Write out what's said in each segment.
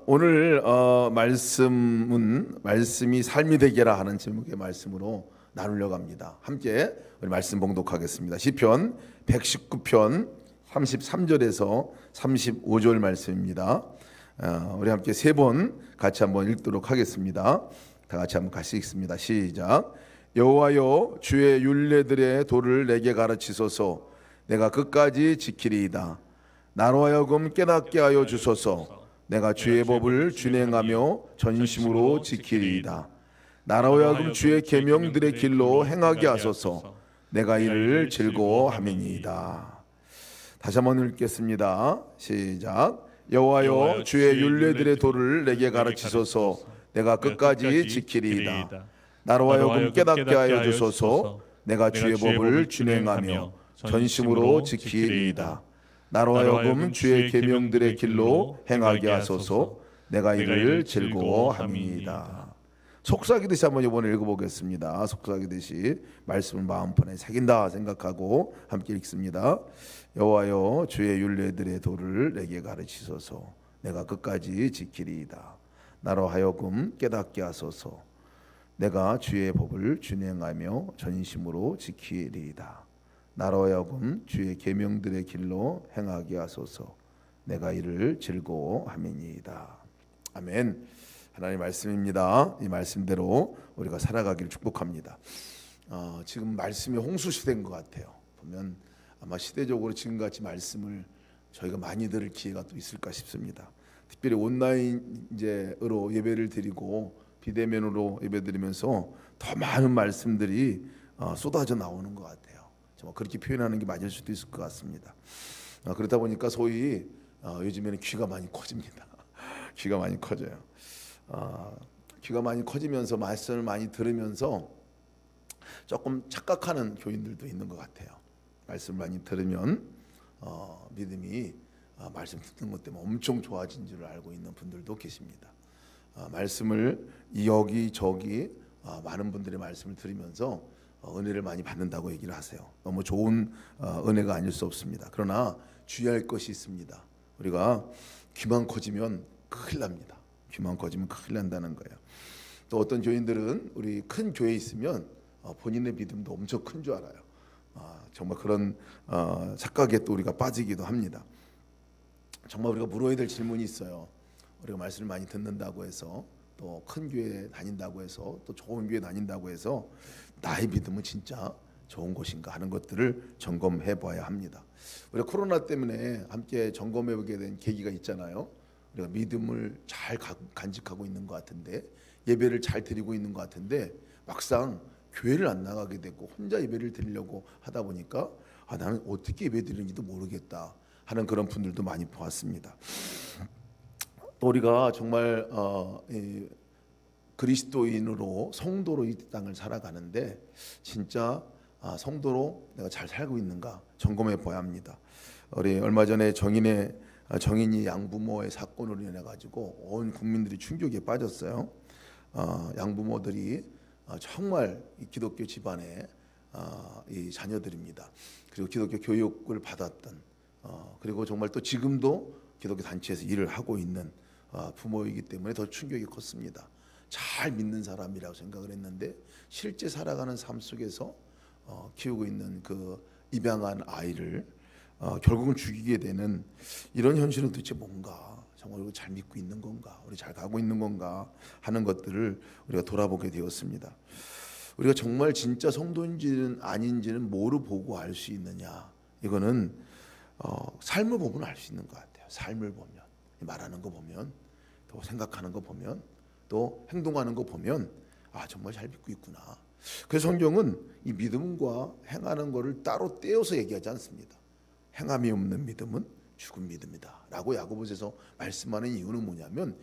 오늘 말씀이 삶이 되게라 하는 제목의 말씀으로 나누려고 합니다. 함께 우리 말씀 봉독하겠습니다. 시편 119편 33절에서 35절 말씀입니다. 우리 함께 세 번 같이 한번 읽도록 하겠습니다. 다 같이 한번 같이 읽습니다. 시작. 여호와여, 주의 율례들의 도를 내게 가르치소서. 내가 끝까지 지키리이다. 나로 하여금 깨닫게 하여 주소서. 내가 주의 법을 준행하며 전심으로 지키리이다. 나로 하여금 주의 계명들의 길로 행하게 하소서. 내가 이를 즐거워함이니이다. 다시 한번 읽겠습니다. 시작. 여호와여, 주의 율례들의 도를 내게 가르치소서. 내가 끝까지 지키리이다. 나로 하여금 깨닫게 하여 주소서. 내가 주의 법을 준행하며 전심으로 지키리이다. 나로 하여금 주의 계명들의 길로 행하게 하소서. 내가 이를 즐거워함이니이다. 속삭이듯이 한번 이번에 읽어보겠습니다. 속삭이듯이 말씀을 마음판에 새긴다 생각하고 함께 읽습니다. 여호와여, 주의 율례들의 도를 내게 가르치소서. 내가 끝까지 지키리이다. 나로 하여금 깨닫게 하소서. 내가 주의 법을 준행하며 전심으로 지키리이다. 나로 하여금 주의 계명들의 길로 행하게 하소서. 내가 이를 즐거워함이니이다. 아멘. 하나님의 말씀입니다. 이 말씀대로 우리가 살아가기를 축복합니다. 지금 말씀이 홍수 시대인 것 같아요. 보면 아마 시대적으로 지금같이 말씀을 저희가 많이 들을 기회가 또 있을까 싶습니다. 특별히 온라인으로 예배를 드리고 비대면으로 예배드리면서 더 많은 말씀들이 쏟아져 나오는 것 같아요. 정말 그렇게 표현하는 게 맞을 수도 있을 것 같습니다. 그러다 보니까 소위 요즘에는 귀가 많이 커집니다. 귀가 많이 커져요. 귀가 많이 커지면서 말씀을 많이 들으면서 조금 착각하는 교인들도 있는 것 같아요. 말씀을 많이 들으면 믿음이 말씀 듣는 것 때문에 엄청 좋아진 줄 알고 있는 분들도 계십니다. 말씀을 여기저기 많은 분들의 말씀을 들으면서 은혜를 많이 받는다고 얘기를 하세요. 너무 좋은 은혜가 아닐 수 없습니다. 그러나 주의할 것이 있습니다. 우리가 귀만 커지면 큰일 납니다. 귀만 커지면 큰일 난다는 거예요. 또 어떤 교인들은 우리 큰 교회에 있으면 본인의 믿음도 엄청 큰 줄 알아요. 정말 그런 착각에 또 우리가 빠지기도 합니다. 정말 우리가 물어야 될 질문이 있어요. 우리가 말씀을 많이 듣는다고 해서 또 큰 교회 다닌다고 해서 또 좋은 교회 다닌다고 해서 나의 믿음은 진짜 좋은 것인가 하는 것들을 점검해 봐야 합니다. 우리가 코로나 때문에 함께 점검해 보게 된 계기가 있잖아요. 우리가 믿음을 잘 간직하고 있는 것 같은데, 예배를 잘 드리고 있는 것 같은데 막상 교회를 안 나가게 되고 혼자 예배를 드리려고 하다 보니까 나는 어떻게 예배 드리는지도 모르겠다 하는 그런 분들도 많이 보았습니다. 또 우리가 정말 그리스도인으로 성도로 이 땅을 살아가는데 진짜 성도로 내가 잘 살고 있는가 점검해 봐야 합니다. 우리 얼마 전에 정인이 양부모의 사건으로 인해 가지고 온 국민들이 충격에 빠졌어요. 양부모들이 정말 기독교 집안의 이 자녀들입니다. 그리고 기독교 교육을 받았던 그리고 정말 또 지금도 기독교 단체에서 일을 하고 있는 부모이기 때문에 더 충격이 컸습니다. 잘 믿는 사람이라고 생각을 했는데 실제 살아가는 삶 속에서 키우고 있는 그 입양한 아이를 결국은 죽이게 되는 이런 현실은 도대체 뭔가, 정말 우리가 잘 믿고 있는 건가, 우리 잘 가고 있는 건가 하는 것들을 우리가 돌아보게 되었습니다. 우리가 정말 진짜 성도인지는 아닌지는 뭐로 보고 알 수 있느냐, 이거는 삶을 보면 알 수 있는 것 같아요. 삶을 보면, 말하는 거 보면, 또 생각하는 거 보면, 또 행동하는 거 보면 정말 잘 믿고 있구나. 그래서 성경은 이 믿음과 행하는 거를 따로 떼어서 얘기하지 않습니다. 행함이 없는 믿음은 죽은 믿음이다 라고 야고보서에서 말씀하는 이유는 뭐냐면,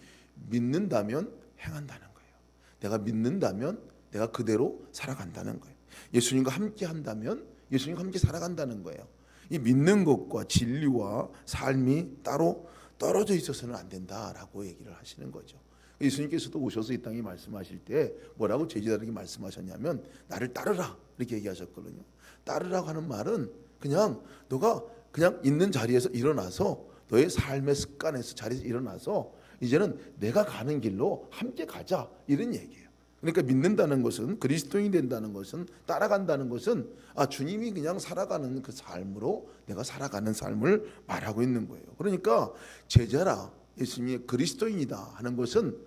믿는다면 행한다는 거예요. 내가 믿는다면 내가 그대로 살아간다는 거예요. 예수님과 함께 한다면 예수님과 함께 살아간다는 거예요. 이 믿는 것과 진리와 삶이 따로 떨어져 있어서는 안 된다라고 얘기를 하시는 거죠. 예수님께서도 오셔서 이 땅에 말씀하실 때 뭐라고 제자들에게 말씀하셨냐면, 나를 따르라 이렇게 얘기하셨거든요. 따르라고 하는 말은 그냥 너가 그냥 있는 자리에서 일어나서 너의 삶의 습관에서 자리에서 일어나서 이제는 내가 가는 길로 함께 가자, 이런 얘기예요. 그러니까 믿는다는 것은, 그리스도인이 된다는 것은, 따라간다는 것은 주님이 그냥 살아가는 그 삶으로 내가 살아가는 삶을 말하고 있는 거예요. 그러니까 제자라, 예수님이 그리스도인이다 하는 것은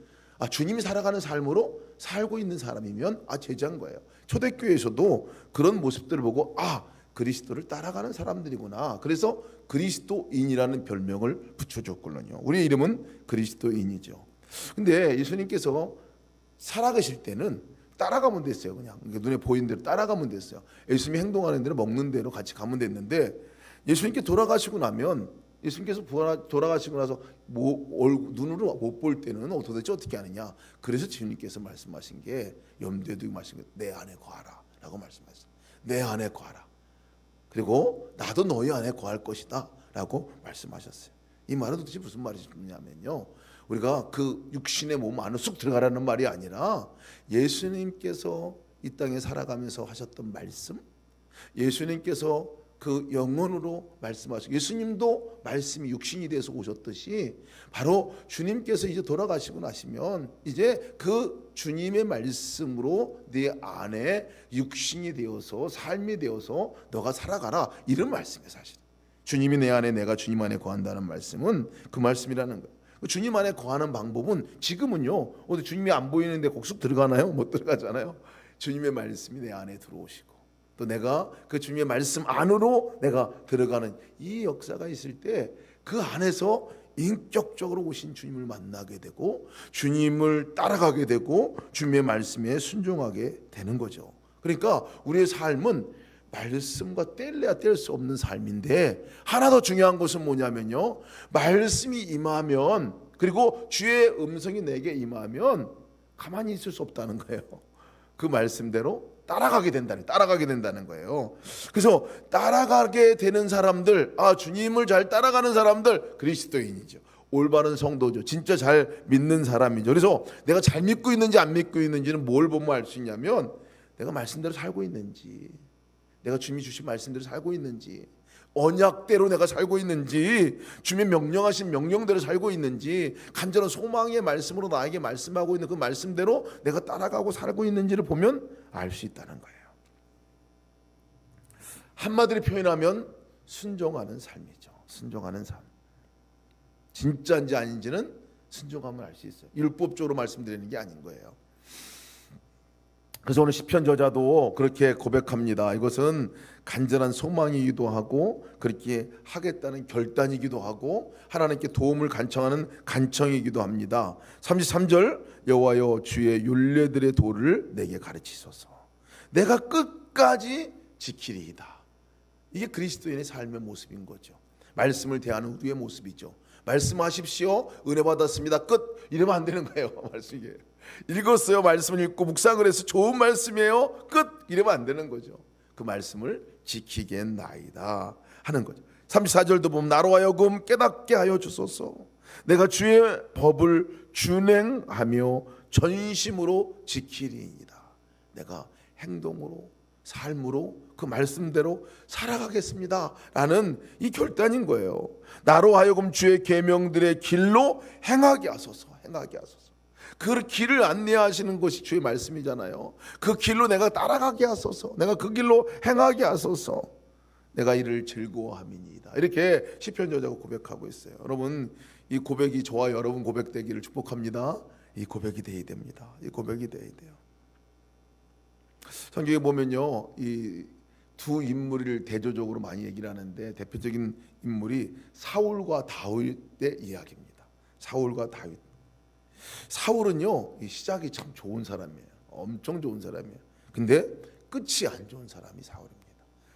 주님이 살아가는 삶으로 살고 있는 사람이면 제자인 거예요. 초대교회에서도 그런 모습들을 보고 그리스도를 따라가는 사람들이구나, 그래서 그리스도인이라는 별명을 붙여줬거든요. 우리의 이름은 그리스도인이죠. 근데 예수님께서 살아가실 때는 따라가면 됐어요. 그냥 눈에 보이는 대로 따라가면 됐어요. 예수님이 행동하는 대로 먹는 대로 같이 가면 됐는데, 예수님께 돌아가시고 나면, 예수님께서 돌아가시고 나서 눈으로 못 볼 때는 도대체 어떻게 하느냐. 그래서 주님께서 말씀하신 게, 염두에 두고 말씀하신 게, 내 안에 거하라 라고 말씀하셨어요. 내 안에 거하라. 그리고 나도 너희 안에 거할 것이다 라고 말씀하셨어요. 이 말은 도대체 무슨 말이냐면요, 우리가 그 육신의 몸 안으로 쑥 들어가라는 말이 아니라, 예수님께서 이 땅에 살아가면서 하셨던 말씀, 예수님께서 그 영혼으로 말씀하시고, 예수님도 말씀이 육신이 돼서 오셨듯이, 바로 주님께서 이제 돌아가시고 나시면 이제 그 주님의 말씀으로 네 안에 육신이 되어서 삶이 되어서 너가 살아가라, 이런 말씀이에요. 사실 주님이 내 안에, 내가 주님 안에 거한다는 말씀은 그 말씀이라는 거예요. 주님 안에 거하는 방법은, 지금은요 어디 주님이 안 보이는데 곡쑥 들어가나요? 못 들어가잖아요. 주님의 말씀이 내 안에 들어오시고, 또 내가 그 주님의 말씀 안으로 내가 들어가는 이 역사가 있을 때, 그 안에서 인격적으로 오신 주님을 만나게 되고, 주님을 따라가게 되고, 주님의 말씀에 순종하게 되는 거죠. 그러니까 우리의 삶은 말씀과 뗄래야 뗄 수 없는 삶인데, 하나 더 중요한 것은 뭐냐면요, 말씀이 임하면, 그리고 주의 음성이 내게 임하면 가만히 있을 수 없다는 거예요. 그 말씀대로 따라가게 된다는 거예요. 그래서 따라가게 되는 사람들, 주님을 잘 따라가는 사람들, 그리스도인이죠. 올바른 성도죠. 진짜 잘 믿는 사람이죠. 그래서 내가 잘 믿고 있는지 안 믿고 있는지는 뭘 보면 알 수 있냐면, 내가 말씀대로 살고 있는지, 내가 주님이 주신 말씀대로 살고 있는지, 언약대로 내가 살고 있는지, 주님의 명령하신 명령대로 살고 있는지, 간절한 소망의 말씀으로 나에게 말씀하고 있는 그 말씀대로 내가 따라가고 살고 있는지를 보면 알 수 있다는 거예요. 한마디로 표현하면 순종하는 삶이죠. 순종하는 삶. 진짜인지 아닌지는 순종하면 알 수 있어요. 율법적으로 말씀드리는 게 아닌 거예요. 그래서 오늘 시편 저자도 그렇게 고백합니다. 이것은 간절한 소망이기도 하고, 그렇게 하겠다는 결단이기도 하고, 하나님께 도움을 간청하는 간청이기도 합니다. 33절, 여호와여 주의 율례들의 도를 내게 가르치소서. 내가 끝까지 지키리이다. 이게 그리스도인의 삶의 모습인 거죠. 말씀을 대하는 우리의 모습이죠. 말씀하십시오, 은혜 받았습니다, 끝, 이러면 안 되는 거예요. 말씀이 읽었어요, 말씀을 읽고 묵상을 해서 좋은 말씀이에요, 끝, 이러면 안 되는 거죠. 그 말씀을 지키겠나이다 하는 거죠. 34절도 보면, 나로 하여금 깨닫게 하여 주소서. 내가 주의 법을 준행하며 전심으로 지키리이다. 내가 행동으로, 삶으로 그 말씀대로 살아가겠습니다 라는 이 결단인 거예요. 나로 하여금 주의 계명들의 길로 행하게 하소서. 그 길을 안내하시는 것이 주의 말씀이잖아요. 그 길로 내가 따라가게 하소서. 내가 그 길로 행하게 하소서. 내가 이를 즐거워함이니이다. 이렇게 시편 저자가 고백하고 있어요. 여러분, 이 고백이 저와 여러분 고백되기를 축복합니다. 이 고백이 돼야 됩니다. 이 고백이 돼야 돼요. 성경에 보면요, 이 두 인물을 대조적으로 많이 얘기를 하는데, 대표적인 인물이 사울과 다윗의 이야기입니다. 사울과 다윗. 사울은요, 이 시작이 참 좋은 사람이에요. 엄청 좋은 사람이에요. 근데 끝이 안 좋은 사람이 사울입니다.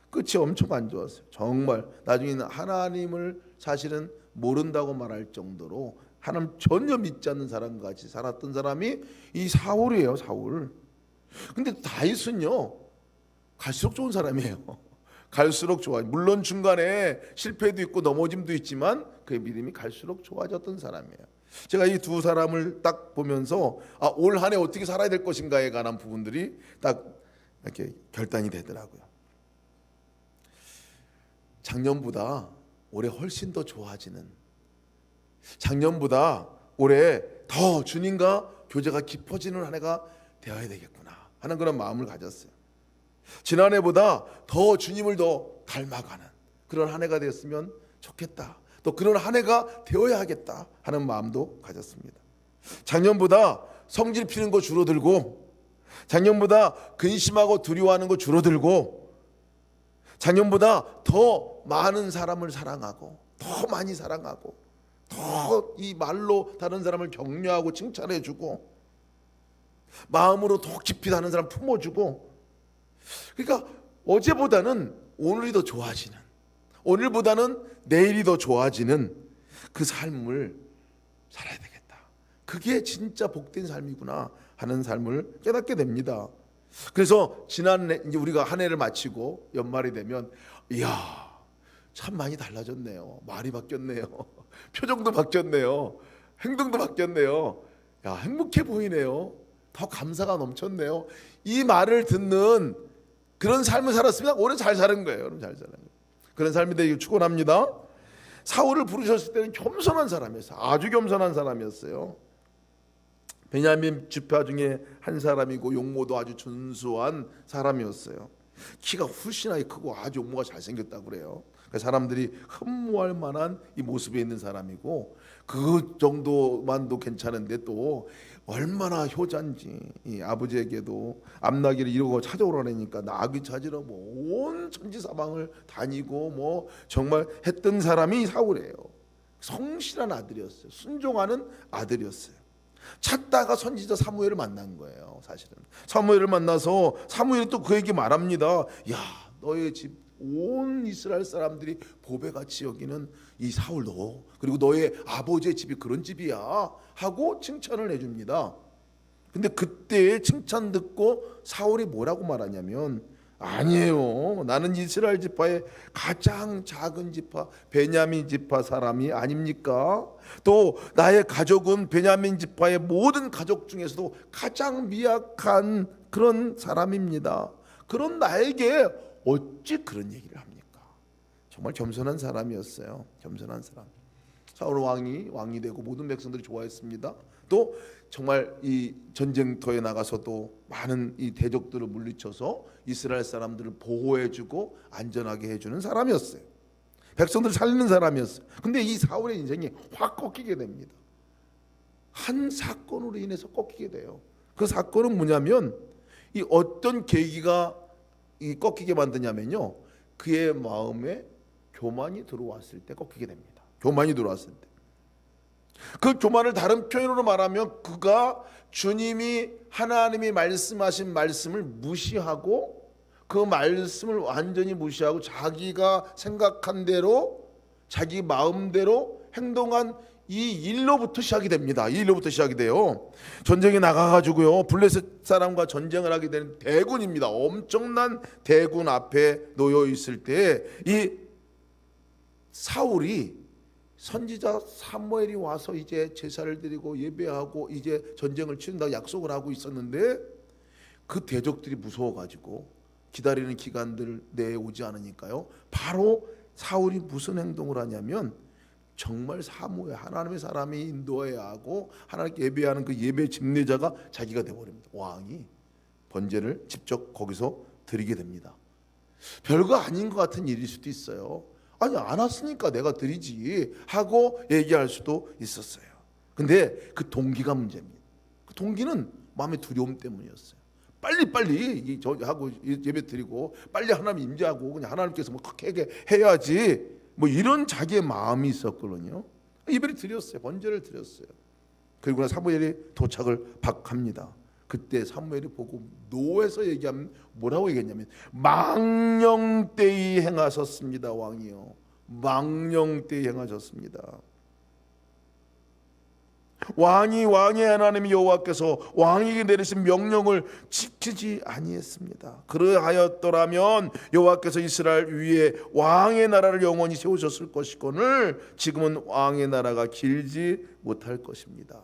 끝이 엄청 안 좋았어요. 정말 나중에는 하나님을 사실은 모른다고 말할 정도로 하나님 전혀 믿지 않는 사람과 같이 살았던 사람이 이 사울이에요. 사울. 근데 다윗은요, 갈수록 좋은 사람이에요. 갈수록 좋아. 물론 중간에 실패도 있고 넘어짐도 있지만 그의 믿음이 갈수록 좋아졌던 사람이에요. 제가 이 두 사람을 딱 보면서 올 한 해 어떻게 살아야 될 것인가에 관한 부분들이 딱 이렇게 결단이 되더라고요. 작년보다 올해 훨씬 더 좋아지는, 작년보다 올해 더 주님과 교제가 깊어지는 한 해가 되어야 되겠구나 하는 그런 마음을 가졌어요. 지난해보다 더 주님을 더 닮아가는 그런 한 해가 되었으면 좋겠다. 또 그런 한 해가 되어야 하겠다 하는 마음도 가졌습니다. 작년보다 성질 피는 거 줄어들고, 작년보다 근심하고 두려워하는 거 줄어들고, 작년보다 더 많은 사람을 사랑하고, 더 많이 사랑하고, 더 이 말로 다른 사람을 격려하고 칭찬해주고, 마음으로 더 깊이 다른 사람 품어주고, 그러니까 어제보다는 오늘이 더 좋아지는, 오늘보다는 내일이 더 좋아지는 그 삶을 살아야 되겠다. 그게 진짜 복된 삶이구나 하는 삶을 깨닫게 됩니다. 그래서 지난해 이제 우리가 한 해를 마치고 연말이 되면, 이야, 참 많이 달라졌네요. 말이 바뀌었네요. 표정도 바뀌었네요. 행동도 바뀌었네요. 야, 행복해 보이네요. 더 감사가 넘쳤네요. 이 말을 듣는 그런 삶을 살았으면 올해 잘 사는 거예요. 여러분, 잘 사는 거예요. 그런 삶이 되길 축원합니다. 사울을 부르셨을 때는 겸손한 사람이었어요. 아주 겸손한 사람이었어요. 베냐민 지파 중에 한 사람이고 용모도 아주 준수한 사람이었어요. 키가 훨씬하게 크고 아주 용모가 잘생겼다고 그래요. 그러니까 사람들이 흠모할 만한 이 모습에 있는 사람이고, 그 정도만도 괜찮은데 또 얼마나 효자인지, 이 아버지에게도 암나귀를 이루고 찾아오라니까 나귀 찾으러 뭐 온 천지사방을 다니고 뭐 정말 했던 사람이 사울이에요. 성실한 아들이었어요. 순종하는 아들이었어요. 찾다가 선지자 사무엘을 만난 거예요. 사실은 사무엘을 만나서 사무엘이 또 그에게 말합니다. 야, 너의 집 온 이스라엘 사람들이 보배같이 여기는 이 사울 너, 그리고 너의 아버지의 집이 그런 집이야 하고 칭찬을 해줍니다. 근데 그때 칭찬 듣고 사울이 뭐라고 말하냐면, 아니에요, 나는 이스라엘 지파의 가장 작은 지파 베냐민 지파 사람이 아닙니까? 또 나의 가족은 베냐민 지파의 모든 가족 중에서도 가장 미약한 그런 사람입니다. 그런 나에게 어찌 그런 얘기를 합니까? 정말 겸손한 사람이었어요. 겸손한 사람. 사울 왕이 되고 모든 백성들이 좋아했습니다. 또 정말 이 전쟁터에 나가서도 많은 이 대적들을 물리쳐서 이스라엘 사람들을 보호해주고 안전하게 해주는 사람이었어요. 백성들을 살리는 사람이었어요. 근데 이 사울의 인생이 확 꺾이게 됩니다. 한 사건으로 인해서 꺾이게 돼요. 그 사건은 뭐냐면, 이 어떤 계기가 이 꺾이게 만드냐면요, 그의 마음에 교만이 들어왔을 때 꺾이게 됩니다. 교만이 들어왔을 때. 그 교만을 다른 표현으로 말하면, 그가 주님이 하나님이 말씀하신 말씀을 무시하고, 그 말씀을 완전히 무시하고 자기가 생각한 대로 자기 마음대로 행동한 이 일로부터 시작이 됩니다. 이 일로부터 시작이 돼요. 전쟁에 나가가지고요, 블레셋 사람과 전쟁을 하게 되는 대군입니다. 엄청난 대군 앞에 놓여 있을 때 이 사울이, 선지자 사무엘이 와서 이제 제사를 드리고 예배하고 이제 전쟁을 치른다고 약속을 하고 있었는데, 그 대적들이 무서워가지고 기다리는 기간들 내에 오지 않으니까요, 바로 사울이 무슨 행동을 하냐면, 정말 사무엘, 하나님의 사람이 인도해야 하고 하나님께 예배하는 그 예배 집례자가 자기가 되어버립니다. 왕이 번제를 직접 거기서 드리게 됩니다. 별거 아닌 것 같은 일일 수도 있어요. 아니, 안 왔으니까 내가 드리지 하고 얘기할 수도 있었어요. 근데 그 동기가 문제입니다. 그 동기는 마음의 두려움 때문이었어요. 빨리 하고 예배 드리고 빨리 하나님 임재하고 그냥 하나님께서 뭐 크게 해야지, 뭐 이런 자기의 마음이 있었거든요. 예배를 드렸어요. 번제를 드렸어요. 그리고 사무엘이 도착을 합니다. 그때 사무엘이 보고 노해서 얘기하면 뭐라고 얘기했냐면, 망령되이 행하셨습니다. 왕이요, 망령되이 행하셨습니다. 왕의 하나님 여호와께서 왕에게 내리신 명령을 지키지 아니했습니다. 그러하였더라면 여호와께서 이스라엘 위에 왕의 나라를 영원히 세우셨을 것이거늘 지금은 왕의 나라가 길지 못할 것입니다.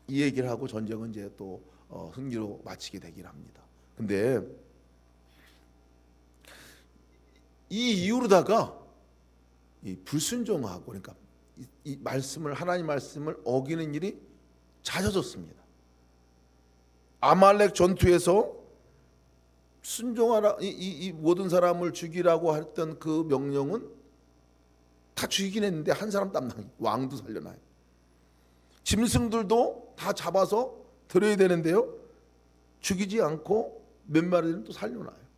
이 얘기를 하고 전쟁은 이제 또 승리로 마치게 되긴 합니다. 근데 이 이후로다가 이 불순종하고, 그러니까 이 말씀을, 하나님 말씀을 어기는 일이 잦아졌습니다. 아말렉 전투에서 순종하라, 이 모든 사람을 죽이라고 했던 그 명령은 다 죽이긴 했는데 한 사람 땀나요. 왕도 살려놔요. 짐승들도 다 잡아서 들어야 되는데요, 죽이지 않고 몇 마리는 또 살려놔요.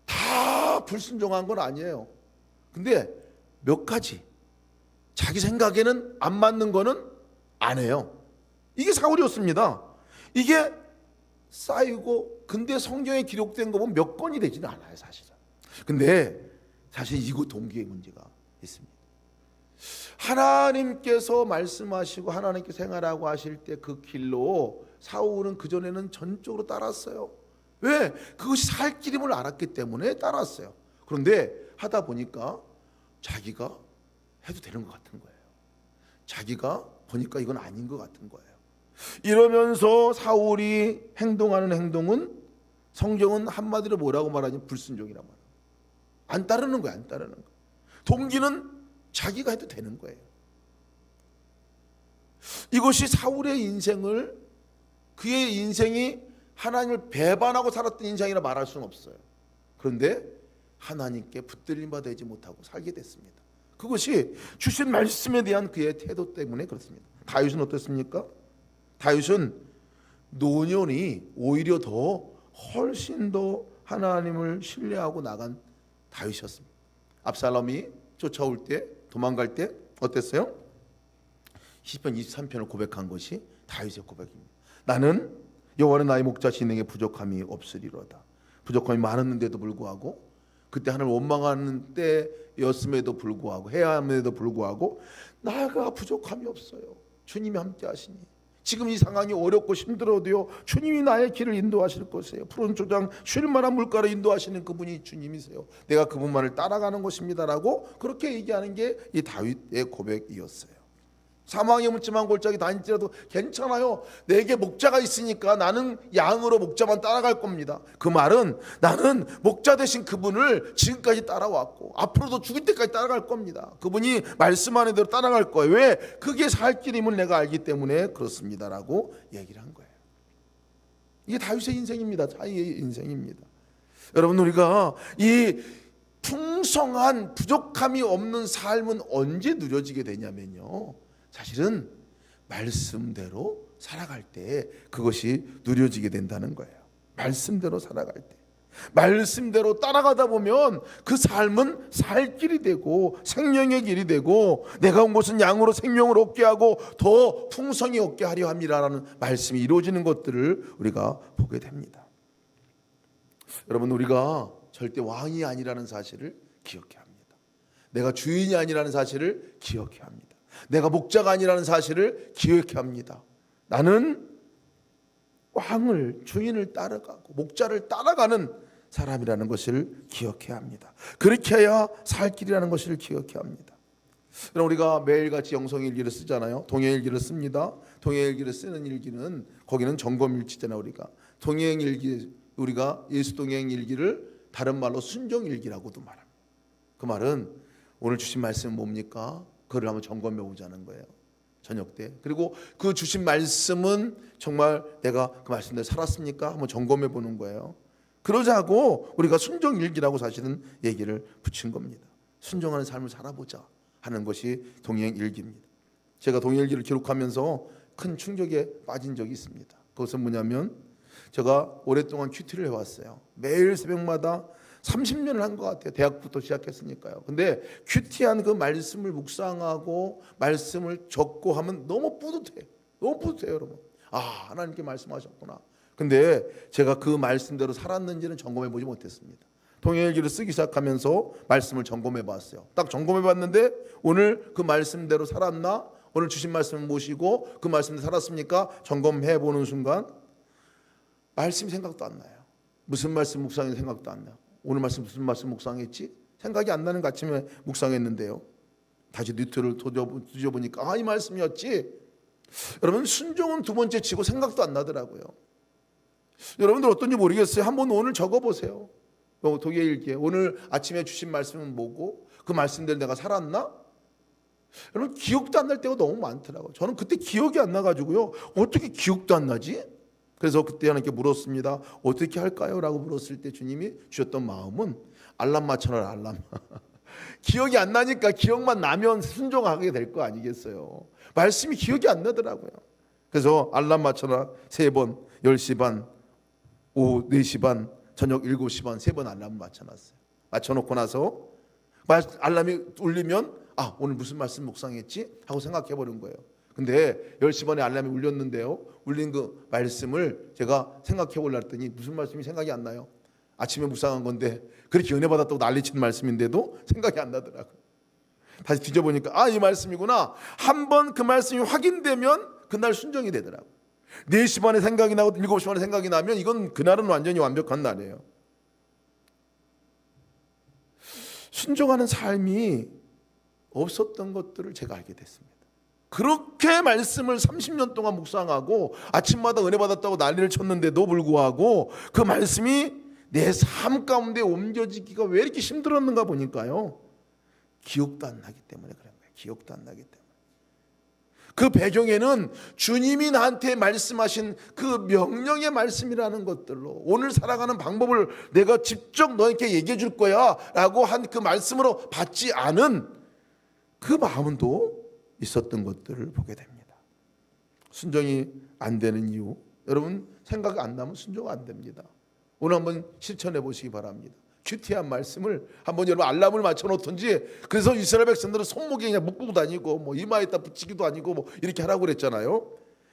다 불순종한 건 아니에요. 근데 몇 가지 자기 생각에는 안 맞는 거는 안 해요. 이게 사울이었습니다. 이게 쌓이고, 근데 성경에 기록된 거 보면 몇 건이 되지는 않아요, 사실은. 근데 사실 이거 동기의 문제가 있습니다. 하나님께서 말씀하시고 하나님께서 행하라고 하실 때 그 길로 사울은 그전에는 전적으로 따랐어요. 왜? 그것이 살 길임을 알았기 때문에 따랐어요. 그런데 하다 보니까 자기가 해도 되는 것 같은 거예요. 자기가 보니까 이건 아닌 것 같은 거예요. 이러면서 사울이 행동하는 행동은, 성경은 한마디로 뭐라고 말하냐면 불순종이라고 말해요. 안 따르는 거예요. 안 따르는 거. 동기는 자기가 해도 되는 거예요. 이것이 사울의 인생을, 그의 인생이 하나님을 배반하고 살았던 인생이라 말할 수는 없어요. 그런데 하나님께 붙들림 받지 못하고 살게 됐습니다. 그것이 주신 말씀에 대한 그의 태도 때문에 그렇습니다. 다윗은 어떻습니까? 다윗은 노년이 오히려 더 훨씬 더 하나님을 신뢰하고 나간 다윗이었습니다. 압살롬이 쫓아올 때, 도망갈 때 어땠어요? 시편 23편을 고백한 것이 다윗의 고백입니다. 나는 여호와는 나의 목자, 진행에 부족함이 없으리로다. 부족함이 많았는데도 불구하고, 그때 하나님을 원망하는 때였음에도 불구하고, 해야 함에도 불구하고 나가 부족함이 없어요. 주님이 함께 하시니, 지금 이 상황이 어렵고 힘들어도요, 주님이 나의 길을 인도하실 것이에요. 푸른 초장 쉴 만한 물가로 인도하시는 그분이 주님이세요. 내가 그분만을 따라가는 것입니다라고 그렇게 얘기하는 게 이 다윗의 고백이었어요. 사망의 묻지만 골짜기 다닐지라도 괜찮아요. 내게 목자가 있으니까 나는 양으로 목자만 따라갈 겁니다. 그 말은 나는 목자 되신 그분을 지금까지 따라왔고 앞으로도 죽을 때까지 따라갈 겁니다. 그분이 말씀하는 대로 따라갈 거예요. 왜? 그게 살 길임을 내가 알기 때문에 그렇습니다라고 얘기를 한 거예요. 이게 다윗의 인생입니다. 자기의 인생입니다. 여러분, 우리가 이 풍성한 부족함이 없는 삶은 언제 누려지게 되냐면요, 사실은 말씀대로 살아갈 때 그것이 누려지게 된다는 거예요. 말씀대로 살아갈 때, 말씀대로 따라가다 보면 그 삶은 살 길이 되고 생명의 길이 되고, 내가 온 곳은 양으로 생명을 얻게 하고 더 풍성히 얻게 하려 함이라는 말씀이 이루어지는 것들을 우리가 보게 됩니다. 여러분, 우리가 절대 왕이 아니라는 사실을 기억해야 합니다. 내가 주인이 아니라는 사실을 기억해야 합니다. 내가 목자가 아니라는 사실을 기억해야 합니다. 나는 왕을, 주인을 따라가고 목자를 따라가는 사람이라는 것을 기억해야 합니다. 그렇게 해야 살 길이라는 것을 기억해야 합니다. 우리가 매일같이 영성일기를 쓰잖아요. 동행일기를 씁니다. 동행일기를 쓰는 일기는, 거기는 점검일지잖아요. 우리가 동행일기, 우리가 예수 동행일기를 다른 말로 순종일기라고도 말합니다. 그 말은 오늘 주신 말씀은 뭡니까? 그걸 한번 점검해 보자는 거예요. 저녁 때. 그리고 그 주신 말씀은 정말 내가 그 말씀대로 살았습니까? 한번 점검해 보는 거예요. 그러자고 우리가 순종일기라고 사실은 얘기를 붙인 겁니다. 순종하는 삶을 살아보자 하는 것이 동행일기입니다. 제가 동행일기를 기록하면서 큰 충격에 빠진 적이 있습니다. 그것은 뭐냐면, 제가 오랫동안 큐티를 해왔어요. 매일 새벽마다 30년을 한 것 같아요. 대학부터 시작했으니까요. 근데 큐티한 그 말씀을 묵상하고 말씀을 적고 하면 너무 뿌듯해요. 너무 뿌듯해요, 여러분. 아, 하나님께 말씀하셨구나. 근데 제가 그 말씀대로 살았는지는 점검해 보지 못했습니다. 동행일기를 쓰기 시작하면서 말씀을 점검해 봤어요. 딱 점검해 봤는데, 오늘 그 말씀대로 살았나? 오늘 주신 말씀을 모시고 그 말씀대로 살았습니까? 점검해 보는 순간 말씀이 생각도 안 나요. 무슨 말씀 묵상이 생각도 안 나요. 오늘 말씀 무슨 말씀 묵상했지? 생각이 안 나는 것 아침에 묵상했는데요, 다시 뉴트를 뒤져보니까 이 말씀이었지. 여러분, 순종은 두 번째 치고 생각도 안 나더라고요. 여러분들 어떤지 모르겠어요. 한번 오늘 적어보세요. 독일 읽기에 오늘 아침에 주신 말씀은 뭐고 그 말씀대로 내가 살았나? 여러분 기억도 안 날 때가 너무 많더라고요. 저는 그때 기억이 안 나가지고요. 어떻게 기억도 안 나지? 그래서 그때 하나님께 물었습니다. 어떻게 할까요? 라고 물었을 때 주님이 주셨던 마음은 알람 맞춰라 알람. 기억이 안 나니까 기억만 나면 순종하게 될 거 아니겠어요. 말씀이 기억이 안 나더라고요. 그래서 알람 맞춰라 3번 10시 반 오후 4시 반 저녁 7시 반 3번 알람 맞춰놨어요. 맞춰놓고 나서 알람이 울리면 오늘 무슨 말씀 묵상했지? 하고 생각해 보는 거예요. 근데 10시 반에 알람이 울렸는데요. 울린 그 말씀을 제가 생각해 보려 했더니 무슨 말씀이 생각이 안 나요. 아침에 묵상한 건데 그렇게 은혜 받았다고 난리친 말씀인데도 생각이 안 나더라고요. 다시 뒤져보니까 이 말씀이구나. 한번 그 말씀이 확인되면 그날 순종이 되더라고요. 4시 반에 생각이 나고 7시 반에 생각이 나면 이건 그날은 완전히 완벽한 날이에요. 순종하는 삶이 없었던 것들을 제가 알게 됐습니다. 그렇게 말씀을 30년 동안 묵상하고 아침마다 은혜 받았다고 난리를 쳤는데도 불구하고 그 말씀이 내 삶 가운데 옮겨지기가 왜 이렇게 힘들었는가 보니까요. 기억도 안 나기 때문에 그런 거예요. 기억도 안 나기 때문에. 그 배경에는 주님이 나한테 말씀하신 그 명령의 말씀이라는 것들로 오늘 살아가는 방법을 내가 직접 너에게 얘기해 줄 거야 라고 한 그 말씀으로 받지 않은 그 마음도 있었던 것들을 보게 됩니다. 순종이 안 되는 이유, 여러분 생각이 안 나면 순종 안 됩니다. 오늘 한번 실천해 보시기 바랍니다. 큐티한 말씀을 한번 여러분 알람을 맞춰 놓든지. 그래서 이스라엘 백성들은 손목에 그냥 묶고 다니고 이마에다 붙이기도 아니고 이렇게 하라고 그랬잖아요.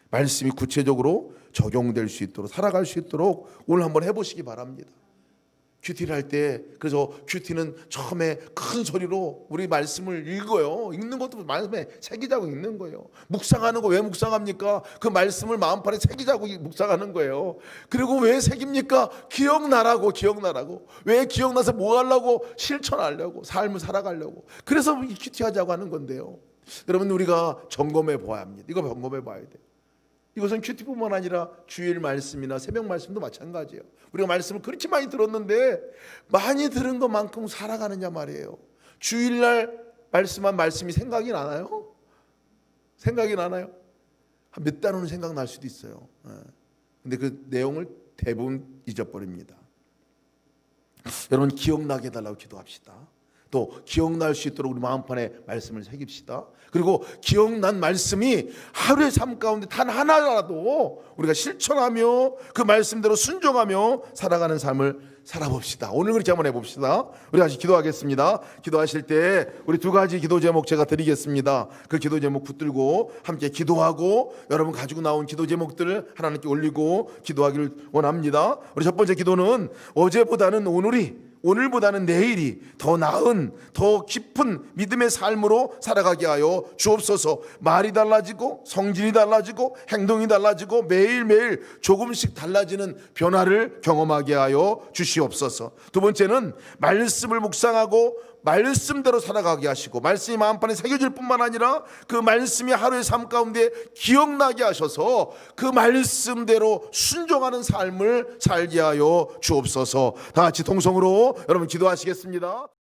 말씀이 구체적으로 적용될 수 있도록 살아갈 수 있도록 오늘 한번 해보시기 바랍니다. 큐티를 할 때 그래서 큐티는 처음에 큰 소리로 우리 말씀을 읽어요. 읽는 것도 말씀에 새기자고 읽는 거예요. 묵상하는 거 왜 묵상합니까? 그 말씀을 마음판에 새기자고 묵상하는 거예요. 그리고 왜 새깁니까? 기억나라고. 왜 기억나서 뭐 하려고? 실천하려고. 삶을 살아가려고. 그래서 큐티하자고 하는 건데요. 여러분 우리가 점검해 봐야 합니다. 이거 점검해 봐야 돼요. 이것은 큐티뿐만 아니라 주일 말씀이나 새벽 말씀도 마찬가지예요. 우리가 말씀을 그렇게 많이 들었는데 많이 들은 것만큼 살아가느냐 말이에요. 주일날 말씀한 말씀이 생각이 나나요? 생각이 나나요? 한 몇 달 후는 생각날 수도 있어요. 근데 그 내용을 대부분 잊어버립니다. 여러분 기억나게 해달라고 기도합시다. 또 기억날 수 있도록 우리 마음판에 말씀을 새깁시다. 그리고 기억난 말씀이 하루의 삶 가운데 단 하나라도 우리가 실천하며 그 말씀대로 순종하며 살아가는 삶을 살아봅시다. 오늘 그렇게 한번 해봅시다. 우리 다시 기도하겠습니다. 기도하실 때 우리 2가지 기도 제목 제가 드리겠습니다. 그 기도 제목 붙들고 함께 기도하고 여러분 가지고 나온 기도 제목들을 하나님께 올리고 기도하기를 원합니다. 우리 첫 번째 기도는 어제보다는 오늘보다는 내일이 더 나은 더 깊은 믿음의 삶으로 살아가게 하여 주옵소서. 말이 달라지고 성질이 달라지고 행동이 달라지고 매일매일 조금씩 달라지는 변화를 경험하게 하여 주시옵소서. 두 번째는 말씀을 묵상하고 말씀대로 살아가게 하시고 말씀이 마음판에 새겨질 뿐만 아니라 그 말씀이 하루의 삶 가운데 기억나게 하셔서 그 말씀대로 순종하는 삶을 살게 하여 주옵소서. 다 같이 통성으로 여러분 기도하시겠습니다.